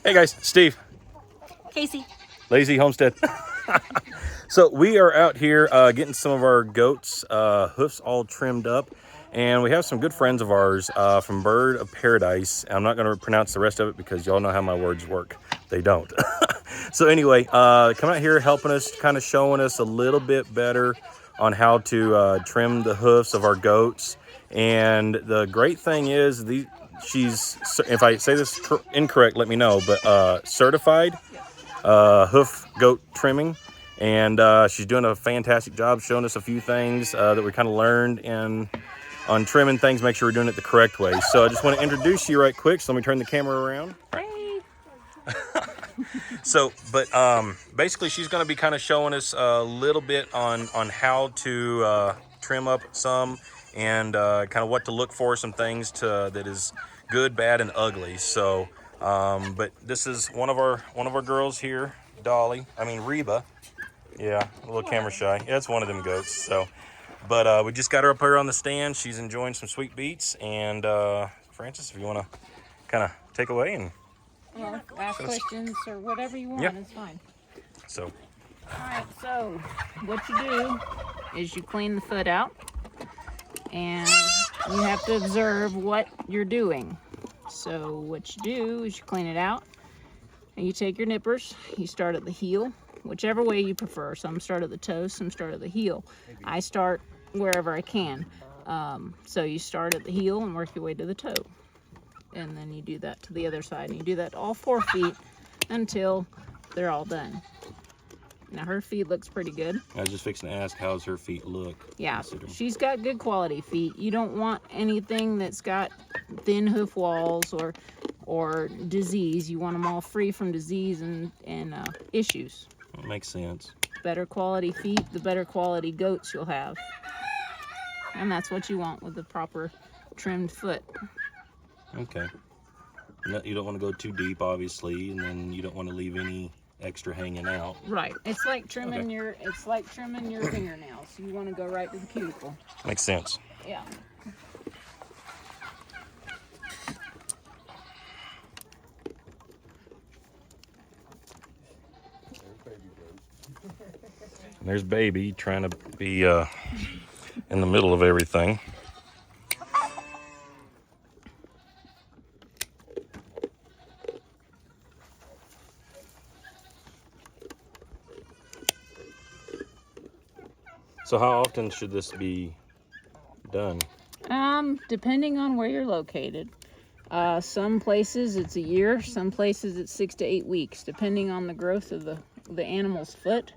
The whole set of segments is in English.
Hey guys, Steve. Casey. Lazy E Homestead. So we are out here getting some of our goats' hoofs all trimmed up. And we have some good friends of ours from Bird of Paradise. I'm not going to pronounce the rest of it because y'all know how my words work. They don't. So anyway, coming out here helping us, kind of showing us a little bit better on how to trim the hoofs of our goats. And the great thing is, she's, if I say this incorrect, let me know, but certified hoof goat trimming. And she's doing a fantastic job showing us a few things that we kind of learned on trimming things, make sure we're doing it the correct way. So I just want to introduce you right quick. So let me turn the camera around. Hey. So, but basically she's going to be kind of showing us a little bit on how to trim up some and kind of what to look for, some things that is good, bad, and ugly. So, but this is one of our girls here, Reba. Yeah, a little camera shy. Yeah, it's one of them goats. So, but we just got her up here on the stand. She's enjoying some sweet beets. And Francis, if you want to kind of take away and Ask questions or whatever you want, it's fine. So, all right, so what you do is you clean the foot out and you have to observe what you're doing. So what you do is you clean it out and you take your nippers, you start at the heel, whichever way you prefer. Some start at the toe, some start at the heel. I start wherever I can. So you start at the heel and work your way to the toe. And then you do that to the other side. And you do that to all 4 feet until they're all done. Now her feet looks pretty good. I was just fixing to ask, how's her feet look? Yeah, she's got good quality feet. You don't want anything that's got thin hoof walls or disease. You want them all free from disease and issues. That makes sense. Better quality feet, the better quality goats you'll have. And that's what you want with the proper trimmed foot. Okay. No, you don't want to go too deep, obviously, and then you don't want to leave any extra hanging out. Right. It's like trimming your fingernails. You want to go right to the cuticle. Makes sense. Yeah. And there's baby trying to be in the middle of everything. So how often should this be done? Depending on where you're located. Some places it's a year, some places it's 6 to 8 weeks, depending on the growth of the animal's foot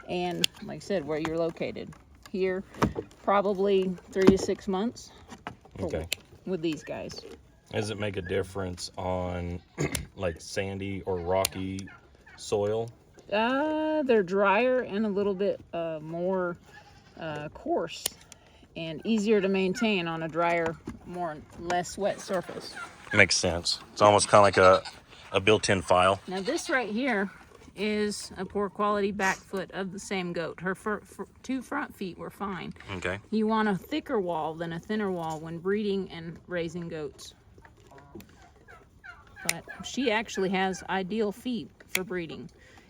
and, like I said, where you're located. Here, probably 3 to 6 months. Okay. With these guys. Does it make a difference on like sandy or rocky soil? They're drier and a little bit more coarse and easier to maintain on a drier, less wet surface. Makes sense. It's almost kind of like a built-in file. Now this right here is a poor quality back foot of the same goat. Her 2 front feet were fine. Okay. You want a thicker wall than a thinner wall when breeding and raising goats. But she actually has ideal feet for breeding,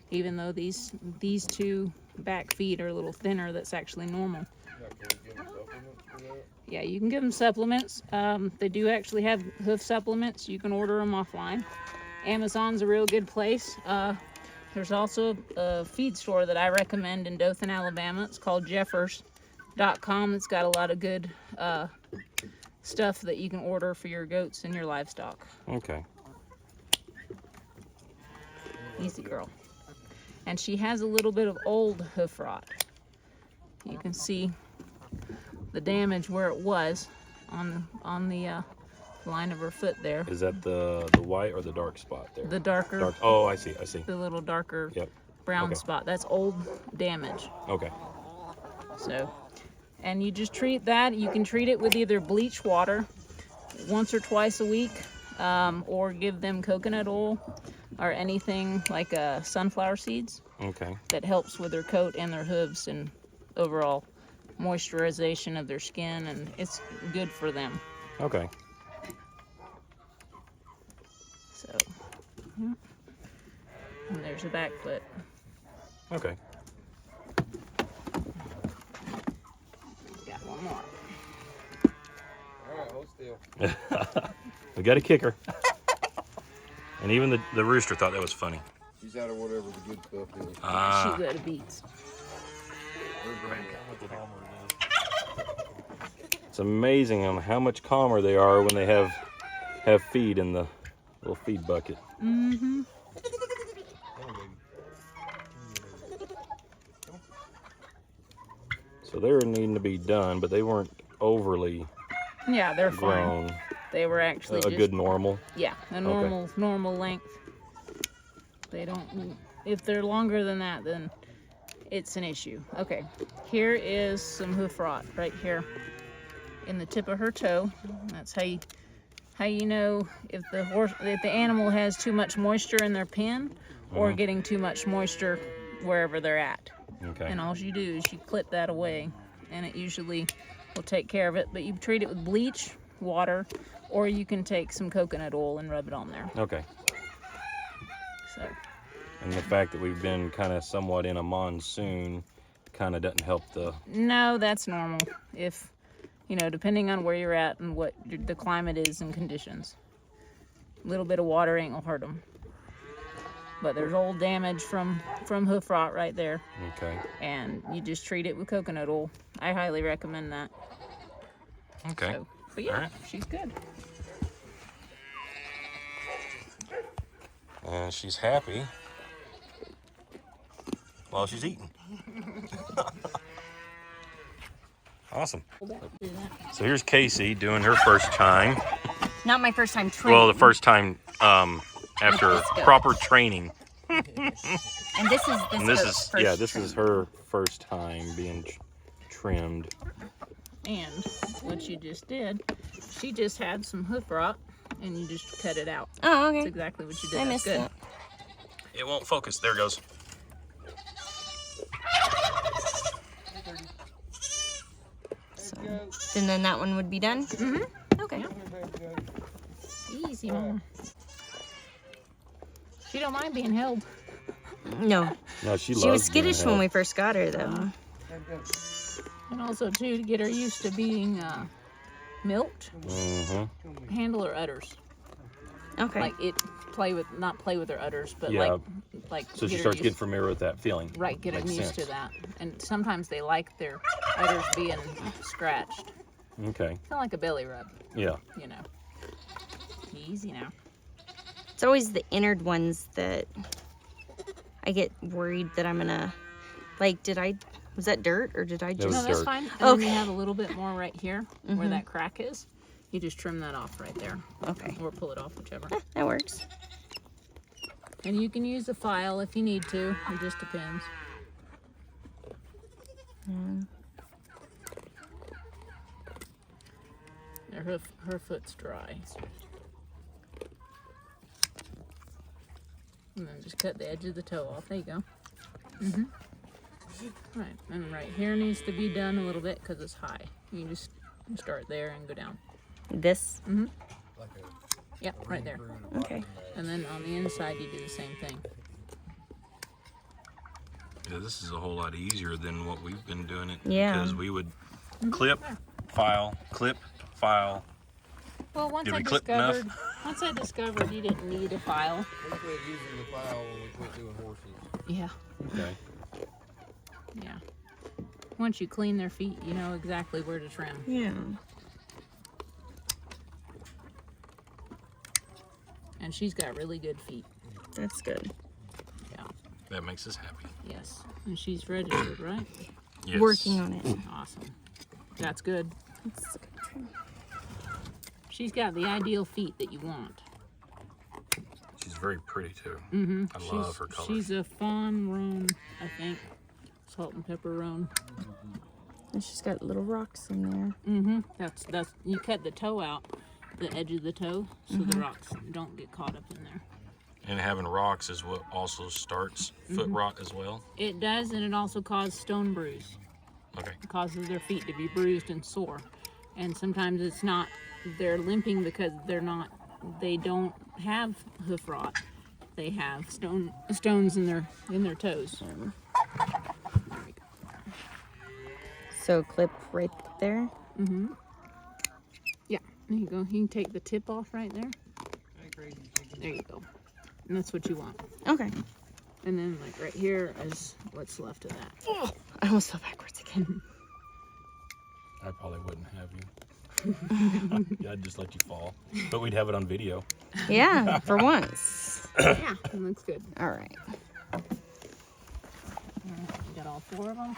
even though these 2 back feet are a little thinner. That's actually normal. Yeah, you can give them supplements. They do actually have hoof supplements. You can order them offline. Amazon's a real good place. There's also a feed store that I recommend in Dothan, Alabama. It's called Jeffers.com. It's got a lot of good stuff that you can order for your goats and your livestock. Okay. Easy girl. And she has a little bit of old hoof rot. You can see the damage where it was on the line of her foot there. Is that the white or the dark spot there? The darker. Oh, I see. The little darker brown Okay. spot. That's old damage. Okay. So, and you just treat that. You can treat it with either bleach water once or twice a week, or give them coconut oil or anything like sunflower seeds. Okay. That helps with their coat and their hooves and overall moisturization of their skin, and it's good for them. Okay. So And there's the back foot. Okay. Got one more. All right, hold still. We got a kicker. And even the rooster thought that was funny. She's out of whatever the good stuff is. She got a beats. It's amazing on how much calmer they are when they have feed in the little feed bucket. Mm-hmm. So they were needing to be done, but they weren't overly Yeah, they're grown. fine. They were actually A just, good normal. Yeah, a normal length. They don't. If they're longer than that, then it's an issue. Okay, here is some hoof rot right here in the tip of her toe. That's how you know if the animal has too much moisture in their pen or getting too much moisture wherever they're at. Okay. And all you do is you clip that away, and it usually will take care of it. But you treat it with bleach, water, or you can take some coconut oil and rub it on there. Okay. So. And the fact that we've been kind of somewhat in a monsoon kind of doesn't help the... No, that's normal. If, depending on where you're at and what the climate is and conditions. A little bit of water ain't gonna hurt them. But there's old damage from hoof rot right there. Okay. And you just treat it with coconut oil. I highly recommend that. Okay. So, but yeah, All right. she's good. And she's happy while she's eating. Awesome. So here's Casey doing her first time. Not my first time training. Well, the first time after proper training. And this is this is her first time being trimmed. And what she just did, she just had some hoof rot, and you just cut it out. Oh, okay. That's exactly what you did. I That's missed good. it. It won't focus. There it goes. So, and then that one would be done? Mm-hmm. Okay. Yeah. Easy, Mom. She don't mind being held. No. No, she She was skittish when we first got her, though. And also, too, to get her used to being milked, handle her udders. Okay. Like not play with her udders, but Yeah. like. So she get her starts used- getting familiar with that feeling. Right, get them Makes used sense. to that. And sometimes they like their udders being scratched. Okay. Kind of like a belly rub, Yeah. Easy now. It's always the innard ones that I get worried that I'm gonna, was that dirt or did I was just? No, that's dirt. fine. And then Okay. you have a little bit more right here where that crack is. You just trim that off right there. Okay. Or pull it off, whichever. That works. And you can use a file if you need to. It just depends. Her foot's dry. And then just cut the edge of the toe off. There you go. Right, and right here needs to be done a little bit because it's high. You can just start there and go down. This? Yep, right there. Okay. And then on the inside, you do the same thing. Yeah, this is a whole lot easier than what we've been doing it. Yeah. Because we would clip, file, clip, file. Well, once Did I we clip enough? discovered you didn't need a file. We quit using the file when we quit doing horses. Yeah, Okay. yeah. Once you clean their feet, you know exactly where to trim. Yeah. And she's got really good feet. That's good. Yeah, That makes us happy. yes. And she's registered, right? Yes. Working on it. Awesome. That's good. That's a good trim. She's got the ideal feet that you want. She's very pretty too. I love her color. She's a fawn roan, I think. Salt and pepper roan. And she's got little rocks in there. That's you cut the toe out, the edge of the toe, so the rocks don't get caught up in there. And having rocks is what also starts foot rot as well. It does, and it also causes stone bruise. Okay. It causes their feet to be bruised and sore. And sometimes it's not, they're limping because they don't have hoof rot. they have stones in their toes. So clip right there. Mm-hmm. Yeah, there you go. You can take the tip off right there. There you go. And that's what you want. Okay. And then like right here is what's left of that. Oh, I almost fell backwards again. I probably wouldn't have you. Yeah, I'd just let you fall. But we'd have it on video. Yeah, for once. Yeah, it looks good. All right. You got all 4 of them?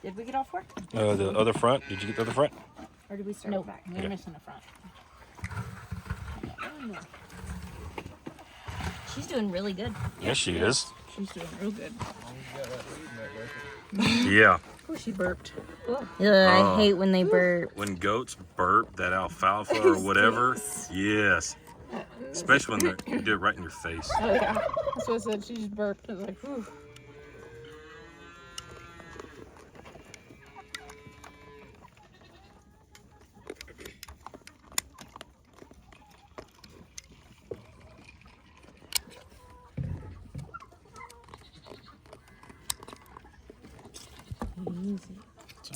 Did we get all 4? The other front. Did you get the other front? Or did we start Nope, back? you're Okay. missing the front. She's doing really good. Yes, she is. She's doing real good. Yeah. Oh, she burped. Oh. I hate when they burp. When goats burp that alfalfa or whatever, yes. Especially when you do it right in your face. Oh yeah, that's what I said. She just burped. I was like, whew.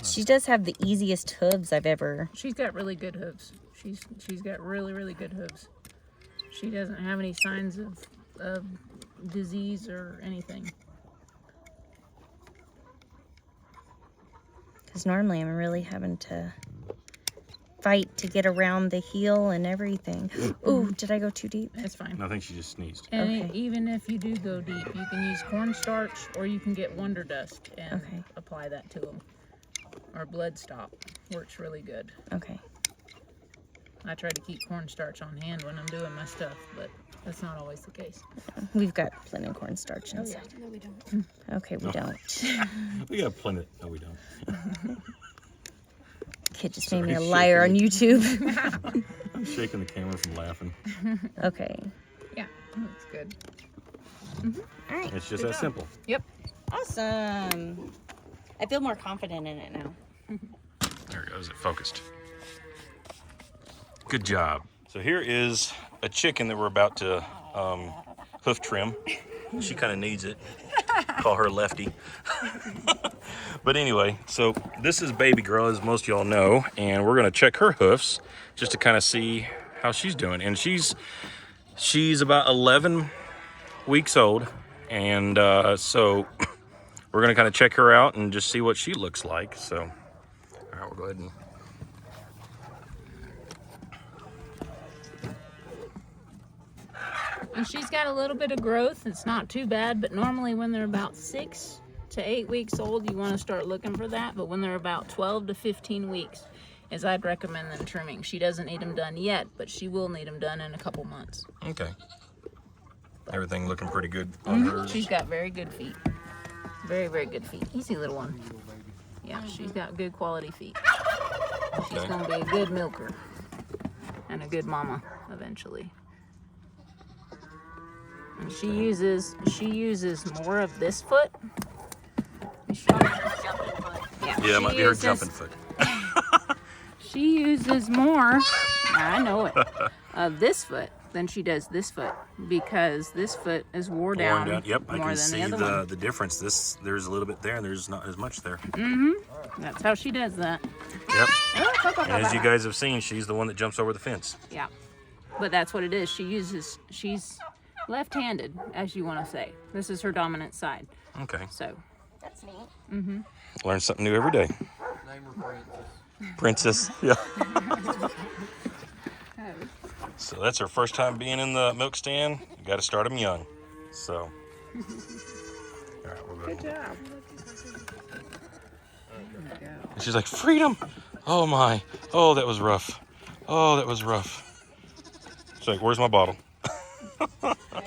She does have the easiest hooves I've ever. She's got really good hooves. She's got really good hooves. She doesn't have any signs of disease or anything. Because normally I'm really having to fight to get around the heel and everything. Ooh, did I go too deep? That's fine. I think she just sneezed. And Okay. even if you do go deep, you can use cornstarch or you can get Wonder Dust and Okay. apply that to them. Or Blood Stop works really good. Okay. I try to keep cornstarch on hand when I'm doing my stuff, but that's not always the case. We've got plenty of cornstarch inside. No, we don't. Okay, we don't. We got plenty. No, we don't. Kid just Sorry, made me a liar on YouTube. I'm shaking the camera from laughing. Okay. Yeah, that's good. All right. It's just Good that job. simple. Yep. Awesome. I feel more confident in it now. There it goes. It focused. Good job. So here is a chicken that we're about to hoof trim. She kind of needs it. Call her Lefty. But anyway, so this is baby girl, as most of y'all know, and we're gonna check her hoofs just to kind of see how she's doing. And she's about 11 weeks old, and so we're gonna kind of check her out and just see what she looks like. So, all right, we'll go ahead and. And she's got a little bit of growth. It's not too bad, but normally when they're about 6 to 8 weeks old, you want to start looking for that. But when they're about 12 to 15 weeks, is I'd recommend them trimming. She doesn't need them done yet, but she will need them done in a couple months. Okay. Everything looking pretty good on hers. She's got very good feet. Very good feet. Easy little one. Yeah, she's got good quality feet. She's Okay. gonna be a good milker and a good mama eventually. And she uses more of this foot. Let me show you. Yeah, that she might be her uses- jumping foot. She uses more, I know it, of this foot than she does this foot because this foot is wore down, Yep, I more can than see the other one. the difference. There's a little bit there, and there's not as much there. That's how she does that. Yep. And as you guys have seen, she's the one that jumps over the fence. Yeah, but that's what it is. She's left-handed, as you want to say. This is her dominant side. Okay. So That's neat. Learn something new every day. Name her Princess. Princess. Yeah. So that's her first time being in the milk stand. You got to start them young. So. All right, we'll go. good job. And she's like, freedom. Oh my. Oh, that was rough. Oh, that was rough. She's like, where's my bottle?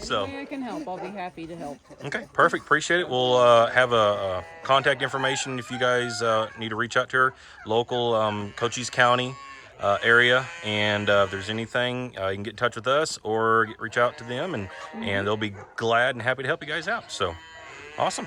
So. I can help. I'll be happy to help. Okay, perfect. Appreciate it. We'll have a contact information if you guys need to reach out to her. Local Cochise County area, and if there's anything, you can get in touch with us or reach out to them, and they'll be glad and happy to help you guys out. So, awesome.